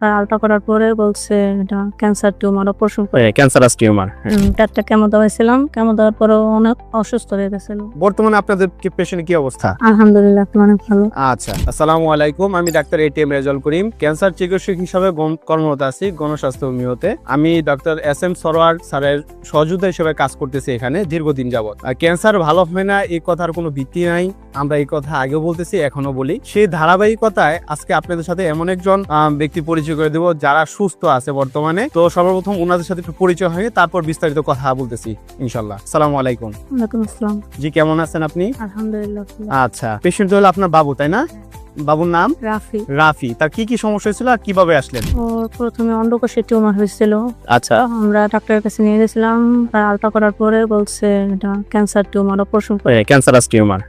Ultra করার পরে বলছে এটা ক্যান্সার টিউমার অপারেশন করে। Cancerous tumour. চারটা কেমো দেওয়াইছিলাম, কেমো দেওয়ার পরে অনেক অসুস্থ হয়ে গেছিল। বর্তমানে আপনাদের পেশেন্টের কি অবস্থা? আলহামদুলিল্লাহ অনেক ভালো। আচ্ছা, আসসালামু আলাইকুম। আমি doctor ATM Rezaul Karim, cancer চিকিৎসক হিসাবে কর্মরত আছি গণস্বাস্থ্য হোমিওতে। আমি ডক্টর এস এম সরোয়ার স্যারের সহযোগিতা হিসেবে কাজ করতেছি এখানে দীর্ঘদিন যাবত। ক্যান্সার ভালো হয় না এই কথার কোনো ভিত্তি নাই, আমরা এই কথা আগেও বলতেছি এখনো বলি। সেই ধারাবাহিকতায় আজকে আপনাদের সাথে এমন একজন ব্যক্তি পরিচয় করে দেব যারা সুস্থ আছে বর্তমানে। তো সর্বপ্রথম ওনাদের সাথে একটু পরিচয় হয়ে তারপর বিস্তারিত কথা বলতেছি ইনশাল্লাহ। আসসালামু আলাইকুম। ওয়ালাইকুম আসসালাম। জি, কেমন আছেন আপনি? আলহামদুলিল্লাহ ভালো। আচ্ছা, পেশেন্ট হলো আপনার বাবু, তাই না? বাবুর নাম রাফি। রাফি। তার কি কি সমস্যা হয়েছিল আর কিভাবে আসলেন? ওর প্রথমে অন্ডকোষে টিউমার হয়েছিল। আচ্ছা, আমরা ডাক্তারের কাছে নিয়ে গেছিলাম, আলট্রা করার পরে বলছে এটা ক্যান্সার টিউমার অপারেশন করে। Cancerous tumour.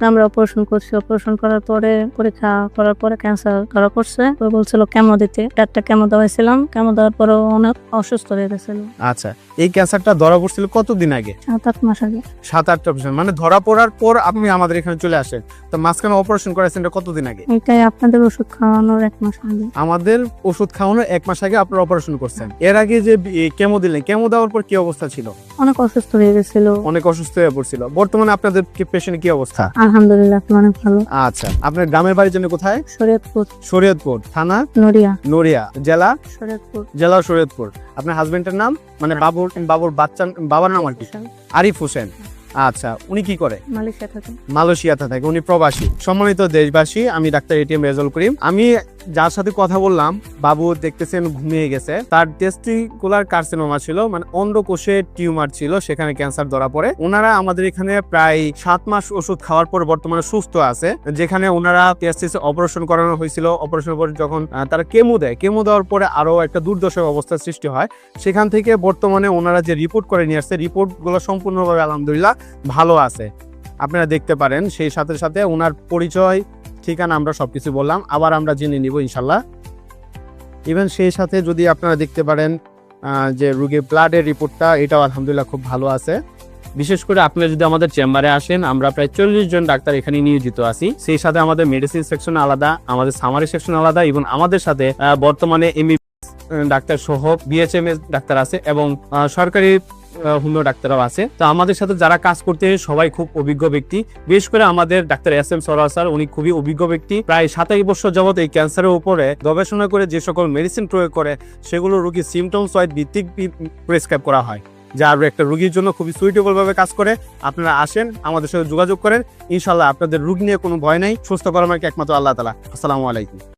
আমরা অপারেশন করছি, অপারেশন করার পরে পরীক্ষা করার পরে ক্যান্সার ধরা পড়ছে। ও বলছিল কেমো দিতে, চারটা কেমো দেওয়াইছিলাম, কেমো দেওয়ার পরে অনেক অসুস্থ হয়ে গেছিল। আচ্ছা, এই ক্যান্সারটা ধরা পড়ছিল কতদিন আগে? 7-8 মাস আগে। 7-8 বছর, মানে ধরা পড়ার পর আপনি আমাদের এখানে চলে আসেন। তো মাঝখানে অপারেশন করেছেন এটা কতদিন আগে? এটাই আপনাদের ওষুধ খাওয়ানোর 1 মাস আগে। আমাদের ওষুধ খাওয়ানোর 1 মাস আগে আপনার অপারেশন করছেন। এর আগে যে কেমো দিলেন, কেমো দেওয়ার পর কি অবস্থা ছিল? অনেক অসুস্থ হয়ে গেছিল। অনেক অসুস্থ হয়ে পড়ছিল। বর্তমানে আপনাদের পেশেন্টের কি অবস্থা? আলহামদুলিল্লাহ অনেক ভালো। আচ্ছা, আপনার গ্রামের বাড়ির জন্য কোথায়? শরীয়তপুর। শরীয়তপুর থানা নড়িয়া। নড়িয়া জেলা? শরীয়তপুর। জেলা শরীয়তপুর। আপনার হাজবেন্ডের নাম, মানে বাবুর বাবার নাম আর কি? আরিফ হোসেন। আচ্ছা, উনি কি করে? মালয়েশিয়া থাকে। মালয়েশিয়াতে থাকে, উনি প্রবাসী। সম্মানিত দেশবাসী, আমি ডাক্তার এটিএম রেজাউল করিম। আমি যার সাথে কথা বললাম, বাবু দেখতেছেন ঘুমিয়ে গেছে। তার টেস্টিকুলার কার্সিনোমা ছিল, মানে অন্ডকোষে টিউমার ছিল, সেখানে ক্যান্সার ধরা পড়ে। ওনারা আমাদের এখানে প্রায় 7 মাস ওষুধ খাওয়ার পর বর্তমানে সুস্থ আছে। যেখানে ওনারা টেস্টিস অপারেশন করানো হয়েছিল। অপারেশনের পর যখন তারা কেমো দেয়, কেমো দেওয়ার পরে আরো একটা দুর্দশা অবস্থার সৃষ্টি হয়। সেখান থেকে বর্তমানে ওনারা যে রিপোর্ট করে নিয়ে আসছে, রিপোর্টগুলো সম্পূর্ণভাবে আলহামদুলিল্লাহ ভালো আছে, আপনারা দেখতে পারেন। সেই সাথে সাথে ওনার পরিচয়, ঠিকানা আমরা সবকিছু বললাম, আবার আমরা জেনে নিব ইনশাল্লাহ। ইভেন সেই সাথে যদি আপনারা দেখতে পারেন যে রোগীর ব্লাডের রিপোর্টটা, এটাও আলহামদুলিল্লাহ খুব ভালো আছে। বিশেষ করে আপনারা যদি আমাদের চেম্বারে আসেন, আমরা প্রায় 40 জন ডাক্তার এখানে নিয়োজিত আছি। সেই সাথে আমাদের মেডিসিন সেকশন আলাদা, আমাদের সামারি সেকশন আলাদা, এবং আমাদের সাথে বর্তমানে ডাক্তার সহ বিএচএমএস ডাক্তার আছে এবং সরকারি হোমিও ডাক্তাররাও আছে। তো আমাদের সাথে যারা কাজ করতে সবাই খুব অভিজ্ঞ ব্যক্তি। বিশেষ করে আমাদের doctor S M Sarwar sir, উনি খুবই অভিজ্ঞ ব্যক্তি। প্রায় 27 বছর যাবত এই ক্যান্সারের উপরে গবেষণা করে যে সকল মেডিসিন প্রয়োগ করে, সেগুলো রোগীর সিমটমস ওয়াইজ ভিত্তিক প্রেসক্রাইব করা হয়, যা আর একটা রোগীর জন্য খুবই সুইটেবল ভাবে কাজ করে। আপনারা আসেন, আমাদের সাথে যোগাযোগ করেন, ইনশাল্লাহ আপনাদের রোগ নিয়ে কোনো ভয় নাই। সুস্থ করার একমাত্র আল্লাহ তাআলা। আসসালামু আলাইকুম।